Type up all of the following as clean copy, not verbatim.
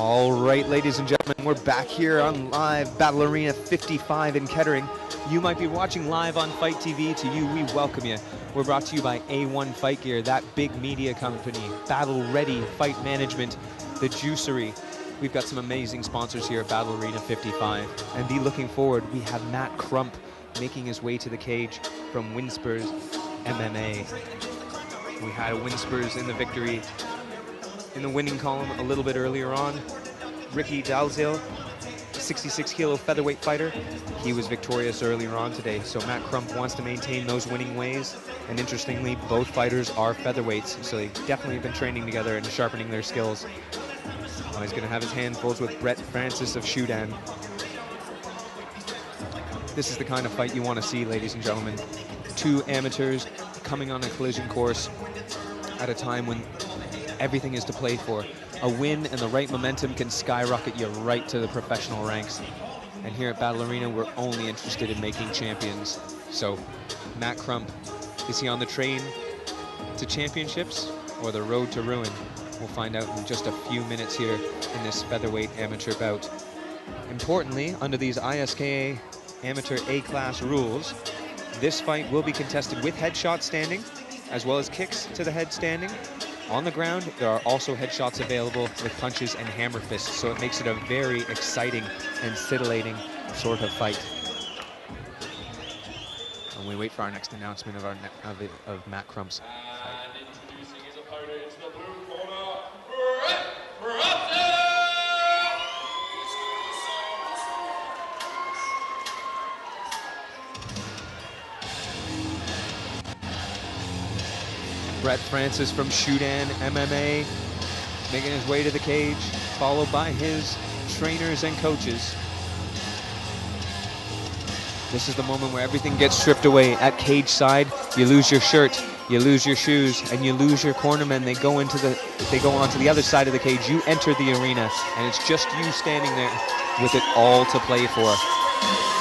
All right, ladies and gentlemen, we're back here on live Battle Arena 55 in Kettering. You might be watching live on Fight TV. To you, we welcome you. We're brought to you by A1 Fight Gear, that big media company, Battle Ready Fight Management, the Juicery. We've got some amazing sponsors here at Battle Arena 55. And be looking forward, we have Matt Crump making his way to the cage from Winspurs MMA. We had Winspurs in the victory in the winning column a little bit earlier on. Ricky Dalziel, 66 kilo featherweight fighter. He was victorious earlier on today, so Matt Crump wants to maintain those winning ways. And interestingly, both fighters are featherweights, so they've definitely been training together and sharpening their skills. He's going to have his handfuls with Brett Francis of Shudan. This is the kind of fight you want to see, ladies and gentlemen. Two amateurs coming on a collision course at a time when everything is to play for. A win and the right momentum can skyrocket you right to the professional ranks. And here at Battle Arena, we're only interested in making champions. So, Matt Crump, is he on the train to championships or the road to ruin? We'll find out in just a few minutes here in this featherweight amateur bout. Importantly, under these ISKA amateur A-class rules, this fight will be contested with headshots standing, as well as kicks to the head standing. On the ground, there are also headshots available with punches and hammer fists, so it makes it a very exciting and scintillating sort of fight. And we wait for our next announcement of Matt Crump's fight. And introducing his opponent into the blue corner, Crump. Brett Francis from Shudan MMA making his way to the cage, followed by his trainers and coaches. This is the moment where everything gets stripped away. At cage side, you lose your shirt, you lose your shoes, and you lose your cornermen. They go onto the other side of the cage. You enter the arena, and it's just you standing there with it all to play for.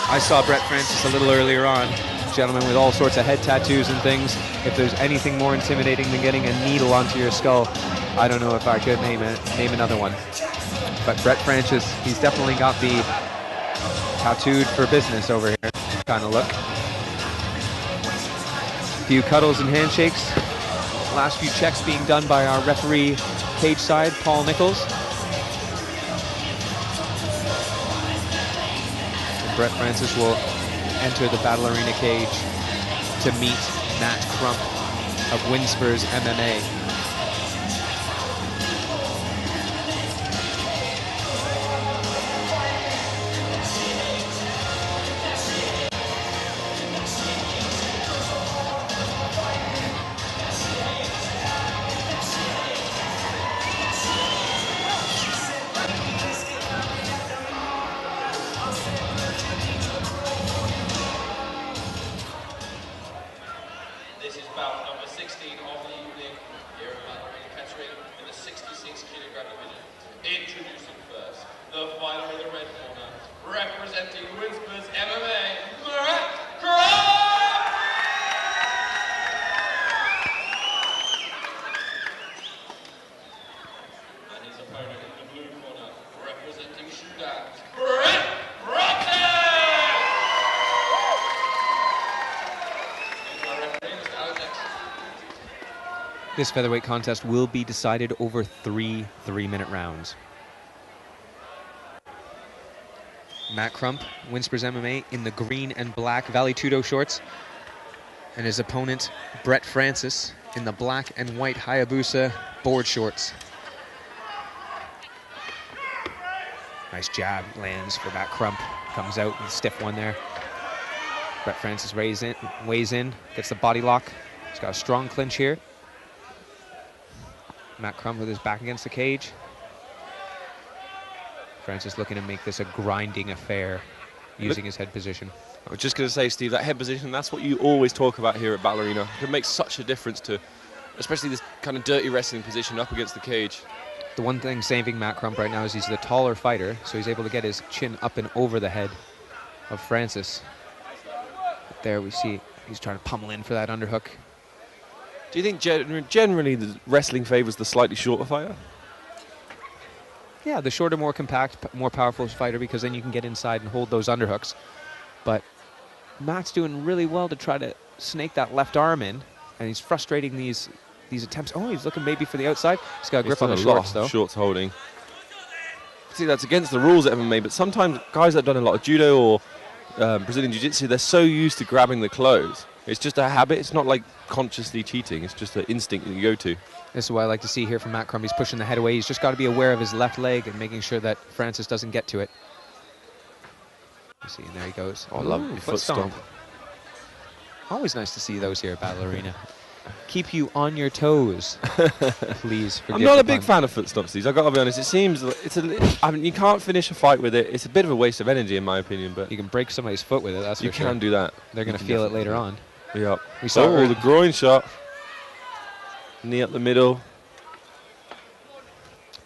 I saw Brett Francis a little earlier on. Gentlemen with all sorts of head tattoos and things. If there's anything more intimidating than getting a needle onto your skull, I don't know if I could name another one. But Brett Francis, he's definitely got the tattooed for business over here kind of look. A few cuddles and handshakes. Last few checks being done by our referee cage side, Paul Nichols. And Brett Francis will enter the Battle Arena cage to meet Matt Crump of Winspurs MMA. This is bout number 16 of the evening here at Battle Arena Kettering in the 66 kilogram division. Introducing first, the fighter in the red corner, representing Winspurs MMA, Matt Crump! And his opponent in the blue corner, representing Shudan, Brett Francis! This featherweight contest will be decided over three 3-minute rounds. Matt Crump, Winspurs MMA, in the green and black Valley Tudo shorts. And his opponent, Brett Francis, in the black and white Hayabusa board shorts. Nice jab lands for Matt Crump. Comes out with a stiff one there. Brett Francis weighs in, gets the body lock. He's got a strong clinch here. Matt Crump with his back against the cage. Francis looking to make this a grinding affair using his head position. I was just going to say, Steve, that head position, that's what you always talk about here at Battle Arena. It makes such a difference to, especially this kind of dirty wrestling position up against the cage. The one thing saving Matt Crump right now is he's the taller fighter, so he's able to get his chin up and over the head of Francis. But there we see he's trying to pummel in for that underhook. Do you think generally the wrestling favours the slightly shorter fighter? Yeah, the shorter, more compact, more powerful fighter, because then you can get inside and hold those underhooks. But Matt's doing really well to try to snake that left arm in, and he's frustrating these attempts. Oh, he's looking maybe for the outside. He's got a grip on the shorts, though. Shorts holding. See, that's against the rules at MMA, but sometimes guys that have done a lot of judo or Brazilian Jiu-Jitsu, they're so used to grabbing the clothes. It's just a habit. It's not like consciously cheating. It's just an instinct that you go to. This is what I like to see here from Matt Crump. He's pushing the head away. He's just got to be aware of his left leg and making sure that Francis doesn't get to it. You see, and there he goes. Oh, lovely foot stomp. Always nice to see those here at Battle Arena. Keep you on your toes. Please forgive I'm not a the big pun. fan of foot stomps, these. I've got to be honest. It seems I mean, you can't finish a fight with it. It's a bit of a waste of energy, in my opinion. But You can break somebody's foot with it, that's you for sure. can do that. They're going to feel it later on. Yeah. We saw the groin shot. Knee up the middle.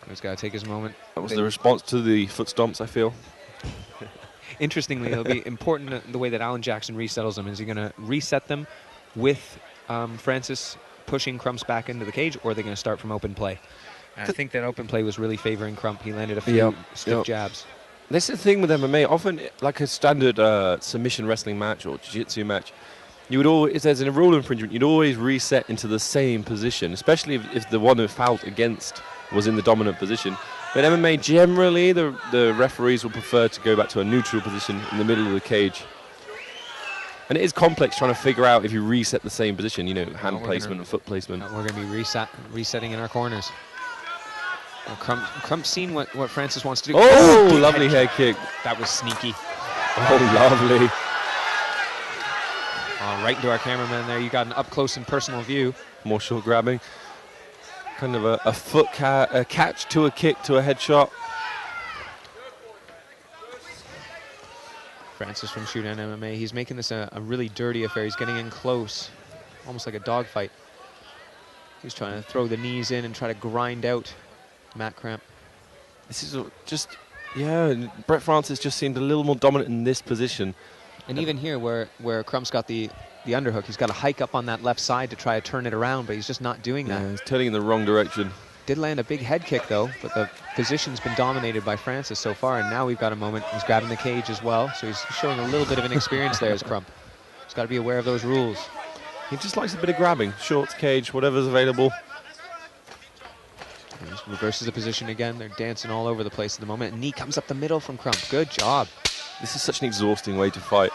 He's got to take his moment. That was the response to the foot stomps, I feel. Interestingly, it'll be important the way that Alan Jackson resettles them. Is he going to reset them with Francis pushing Crump's back into the cage, or are they going to start from open play? And I think that open play was really favoring Crump. He landed a few stiff jabs. This is the thing with MMA. Often, like a standard submission wrestling match or jiu-jitsu match, you would always, if there's a rule infringement, you'd always reset into the same position, especially if the one who fouled against was in the dominant position. But MMA, generally, the referees will prefer to go back to a neutral position in the middle of the cage. And it is complex trying to figure out if you reset the same position, you know, hand placement and foot placement. We're going to be resetting in our corners. Well, Crump's seen what Francis wants to do. Oh, lovely head kick. That was sneaky. Oh, lovely. Right into our cameraman there. You got an up-close and personal view. More short grabbing. Kind of a foot catch to a kick to a headshot. Francis from Shootout MMA. He's making this a really dirty affair. He's getting in close, almost like a dogfight. He's trying to throw the knees in and try to grind out Matt Crump. This is just, yeah, Brett Francis just seemed a little more dominant in this position. And even here, where Crump's got the underhook, he's got to hike up on that left side to try to turn it around, but he's just not doing that. Yeah, he's turning in the wrong direction. Did land a big head kick, though, but the position's been dominated by Francis so far, and now we've got a moment. He's grabbing the cage as well, so he's showing a little bit of inexperience there as Crump. He's got to be aware of those rules. He just likes a bit of grabbing. Shorts, cage, whatever's available. He just reverses the position again. They're dancing all over the place at the moment. And knee comes up the middle from Crump. Good job. This is such an exhausting way to fight.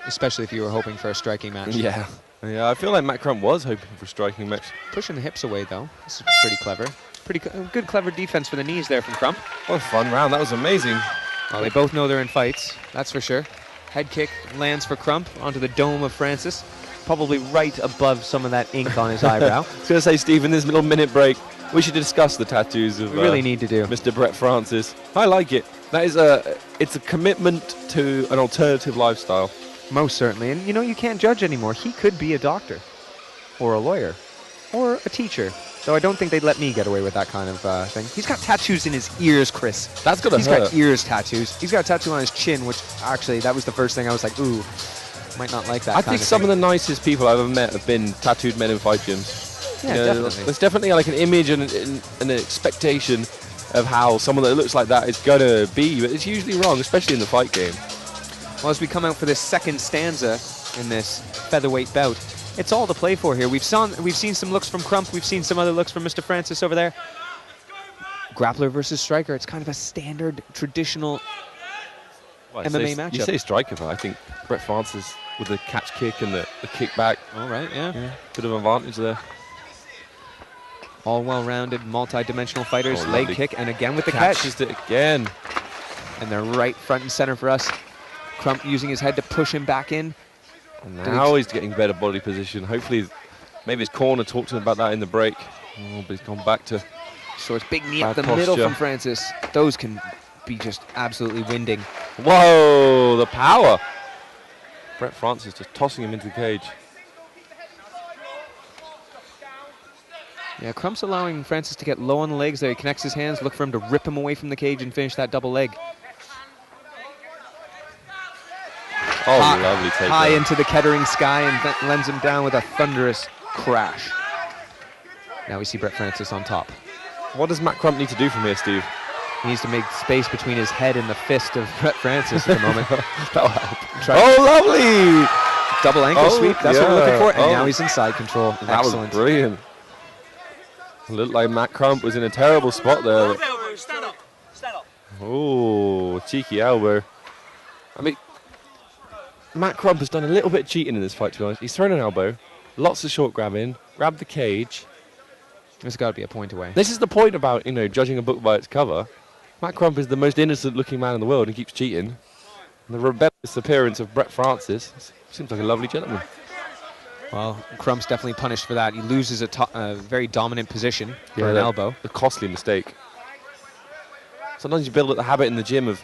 Especially if you were hoping for a striking match. Yeah. Yeah, I feel like Matt Crump was hoping for a striking match. Pushing the hips away, though. This is pretty clever. Pretty good, clever defense for the knees there from Crump. What a fun round. That was amazing. Well, they both know they're in fights, that's for sure. Head kick lands for Crump onto the dome of Francis. Probably right above some of that ink on his eyebrow. I was going to say, Steve, in this little minute break, we should discuss the tattoos of we really need to do. Mr. Brett Francis. I like it. That is it's a commitment to an alternative lifestyle. Most certainly. And, you know, you can't judge anymore. He could be a doctor or a lawyer or a teacher. So I don't think they'd let me get away with that kind of thing. He's got tattoos in his ears, Chris. That's going to hurt. He's got ears tattoos. He's got a tattoo on his chin, which actually, that was the first thing I was like, ooh, might not like that I think some of the nicest people I've ever met have been tattooed men in fight gyms. Yeah, you know, definitely. There's definitely like an image and an expectation of how someone that looks like that is going to be, but it's usually wrong, especially in the fight game. Well, as we come out for this second stanza in this featherweight bout, it's all to play for here. We've seen some looks from Crump. We've seen some other looks from Mr. Francis over there. Grappler versus striker. It's kind of a standard, traditional MMA matchup. You say striker, but I think Brett Francis with the catch kick and the kick back. All right, yeah. Bit of advantage there. All well-rounded, multi-dimensional fighters. Oh, leg lovely. kick, and again with the catch. Catches it again. And they're right front and center for us. Crump using his head to push him back in. And now he's getting better body position. Hopefully, maybe his corner talked to him about that in the break. Oh, but he's gone back to Shorts, big knee up bad the middle posture. from Francis. Those can be just absolutely winding. Whoa, the power. Brett Francis just tossing him into the cage. Yeah, Crump's allowing Francis to get low on the legs there. He connects his hands, look for him to rip him away from the cage and finish that double leg. Oh, lovely take. High into the Kettering sky and lends him down with a thunderous crash. Now we see Brett Francis on top. What does Matt Crump need to do from here, Steve? He needs to make space between his head and the fist of Brett Francis at the moment. That'll help. Oh, lovely! Double ankle sweep, that's what we're looking for. And now he's in side control. That was brilliant. It looked like Matt Crump was in a terrible spot there. Stand up. Stand up. Oh, cheeky elbow. I mean, Matt Crump has done a little bit of cheating in this fight, to be honest. He's thrown an elbow, lots of short grabbing, grabbed the cage. There's got to be a point away. This is the point about, you know, judging a book by its cover. Matt Crump is the most innocent-looking man in the world and keeps cheating. And the rebellious appearance of Brett Francis seems like a lovely gentleman. Well, Crump's definitely punished for that. He loses a very dominant position for an elbow. A costly mistake. Sometimes you build up the habit in the gym of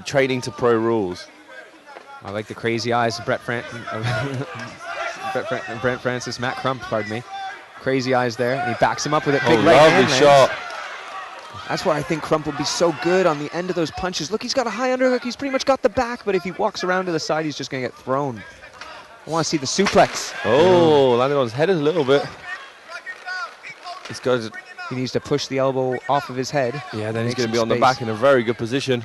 training to pro rules. I like the crazy eyes of Brett Francis, Matt Crump, pardon me. Crazy eyes there, and he backs him up with a big right hand. Lovely shot. That's why I think Crump will be so good on the end of those punches. Look, he's got a high underhook. He's pretty much got the back, but if he walks around to the side, he's just going to get thrown. I want to see the suplex. Oh, landed on his head a little bit. He needs to push the elbow off of his head. Yeah, then he's going to be on the back in a very good position.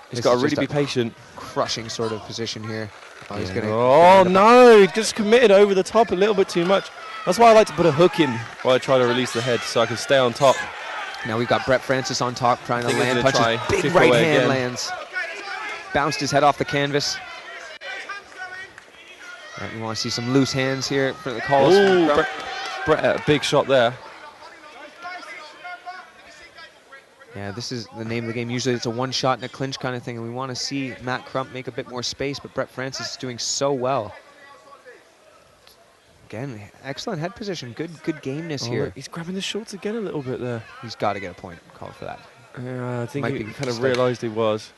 He's got to really be patient. Crushing sort of position here. Oh, he's gonna no, he just committed over the top a little bit too much. That's why I like to put a hook in while I try to release the head so I can stay on top. Now we've got Brett Francis on top trying to land punches. Big right hand lands. Bounced his head off the canvas. Right, we want to see some loose hands here for the calls. Oh, Brett, a big shot there. Yeah, this is the name of the game. Usually it's a one shot and a clinch kind of thing, and we want to see Matt Crump make a bit more space, but Brett Francis is doing so well. Again, excellent head position. Good gameness here. He's grabbing the shorts again a little bit there. He's got to get a point called for that. Yeah, I think he kind of realized he was.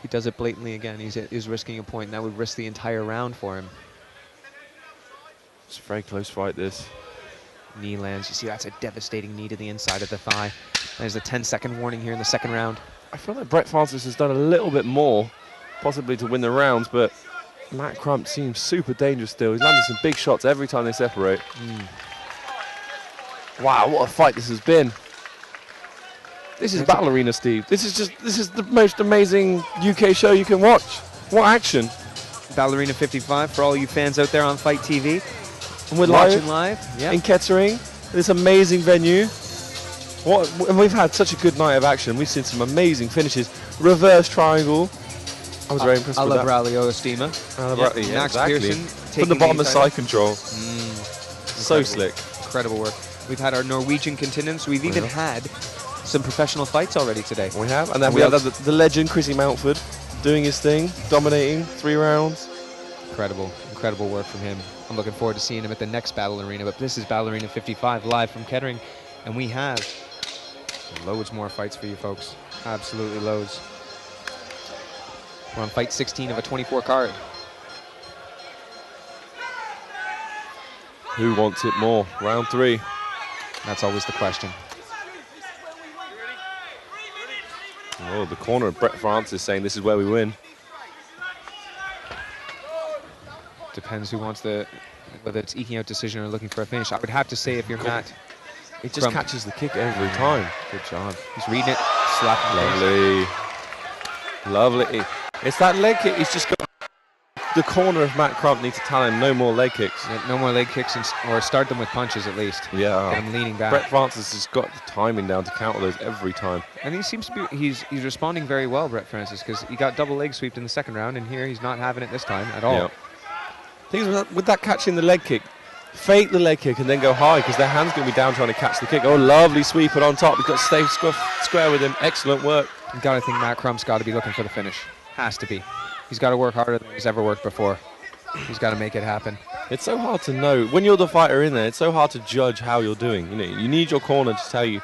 He does it blatantly again. He's risking a point, and that would risk the entire round for him. It's a very close fight, this. Knee lands. You see, that's a devastating knee to the inside of the thigh. There's a 10-second warning here in the second round. I feel like Brett Francis has done a little bit more, possibly to win the rounds, but Matt Crump seems super dangerous still. He's landing some big shots every time they separate. Wow, what a fight this has been. This is Battle Arena, Steve. This is the most amazing UK show you can watch. What action. Battle Arena 55 for all you fans out there on Fight TV. And we're watching live in Kettering, this amazing venue. And we've had such a good night of action. We've seen some amazing finishes. Reverse triangle. I was very impressed with that. Rallyo Estima. Max Pearson from the bottom of side control. So slick. Incredible work. We've had our Norwegian contingents. We've even had some professional fights already today. We have, and then we have the legend Chrissy Mountford doing his thing, dominating 3 rounds. Incredible work from him. I'm looking forward to seeing him at the next Battle Arena, but this is Battle Arena 55 live from Kettering, and we have loads more fights for you folks. Absolutely loads. We're on fight 16 of a 24 card. Who wants it more? Round 3. That's always the question. Oh, the corner of Brett Francis saying this is where we win. Depends who wants whether it's eking out decision or looking for a finish. I would have to say if you're Matt. It just catches the kick every time. Good job. He's reading it, slapping Lovely. It's that leg kick. He's just got the corner of Matt Crump needs to tell him no more leg kicks. Yeah, no more leg kicks, or start them with punches at least. Yeah. Get him leaning back. Brett Francis has got the timing down to counter those every time. And he seems to be, he's responding very well, Brett Francis, because he got double leg sweeped in the second round, and here he's not having it this time at all. Yeah. Things with that catching the leg kick, fake the leg kick and then go high because their hand's going to be down trying to catch the kick. Oh, lovely sweep and on top. He's got to stay square with him. Excellent work. You've got to think Matt Crump's got to be looking for the finish. Has to be. He's got to work harder than he's ever worked before. He's got to make it happen. It's so hard to know. When you're the fighter in there, it's so hard to judge how you're doing. You know, you need your corner to tell you,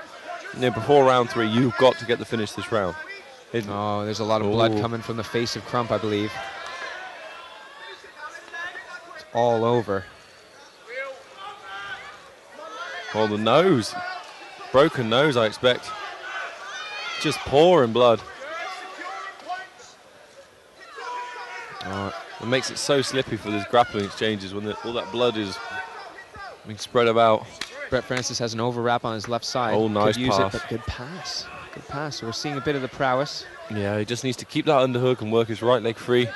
before round 3, you've got to get the finish this round. Oh, there's a lot of blood coming from the face of Crump, I believe. It's all over. Oh, the nose. Broken nose, I expect. Just pouring blood. It makes it so slippy for these grappling exchanges when all that blood is being spread about. Brett Francis has an overwrap on his left side. Oh, nice Could use pass. it, but good pass. Good pass. So we're seeing a bit of the prowess. Yeah, he just needs to keep that underhook and work his right leg free.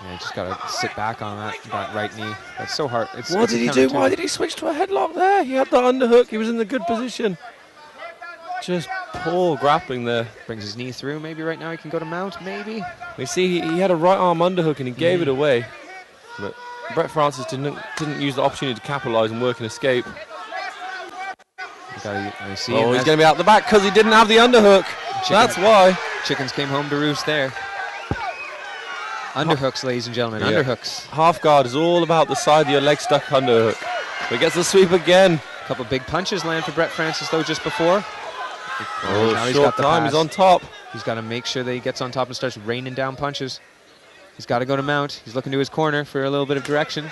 Yeah, just got to sit back on that right knee. That's so hard. What did he do? Why did he switch to a headlock there? He had the underhook. He was in the good position. Just poor grappling there. Brings his knee through. Maybe right now he can go to mount. Maybe. We see he had a right arm underhook and he gave it away. But Brett Francis didn't use the opportunity to capitalize and work and escape. He's going to be out the back because he didn't have the underhook. That's why. Chickens came home to roost there. Underhooks, ladies and gentlemen. Yeah. Underhooks. Half guard is all about the side of your leg stuck underhook. But gets the sweep again. A couple big punches land for Brett Francis though just before. Oh, now short time. He's on top. He's got to make sure that he gets on top and starts raining down punches. He's got to go to mount. He's looking to his corner for a little bit of direction.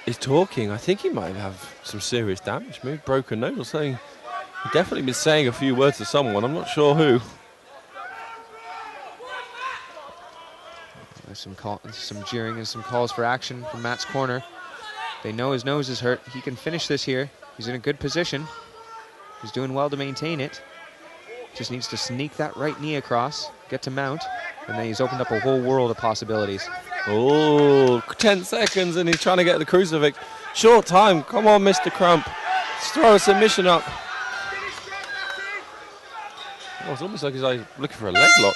He's talking. I think he might have some serious damage. Maybe broken nose or something. He's definitely been saying a few words to someone. I'm not sure who. There's some jeering and some calls for action from Matt's corner. They know his nose is hurt. He can finish this here. He's in a good position. He's doing well to maintain it. Just needs to sneak that right knee across, get to mount, and then he's opened up a whole world of possibilities. Oh, 10 seconds and he's trying to get the crucifix. Short time. Come on, Mr. Crump. Let's throw a submission up. Oh, it's almost like he's looking for a leg lock.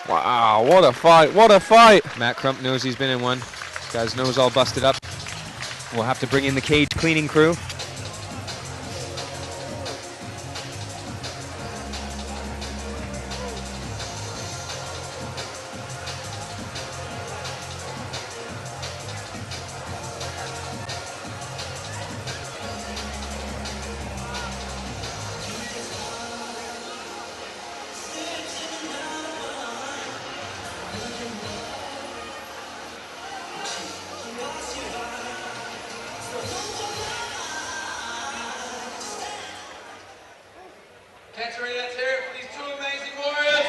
Wow, what a fight, what a fight. Matt Crump knows he's been in one. This guy's nose all busted up. We'll have to bring in the cage cleaning crew. Kettering, let's hear it for these two amazing warriors.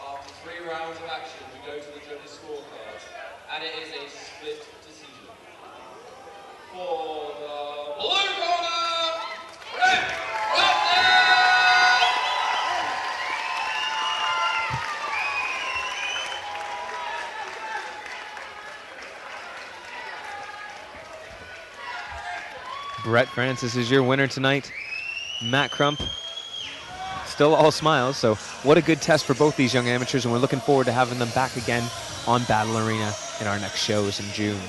After 3 rounds of action, we go to the judges' scorecards, and it is a split decision. For the blue corner, Brett Francis! Brett Francis is your winner tonight. Matt Crump, still all smiles, so what a good test for both these young amateurs, and we're looking forward to having them back again on Battle Arena in our next shows in June.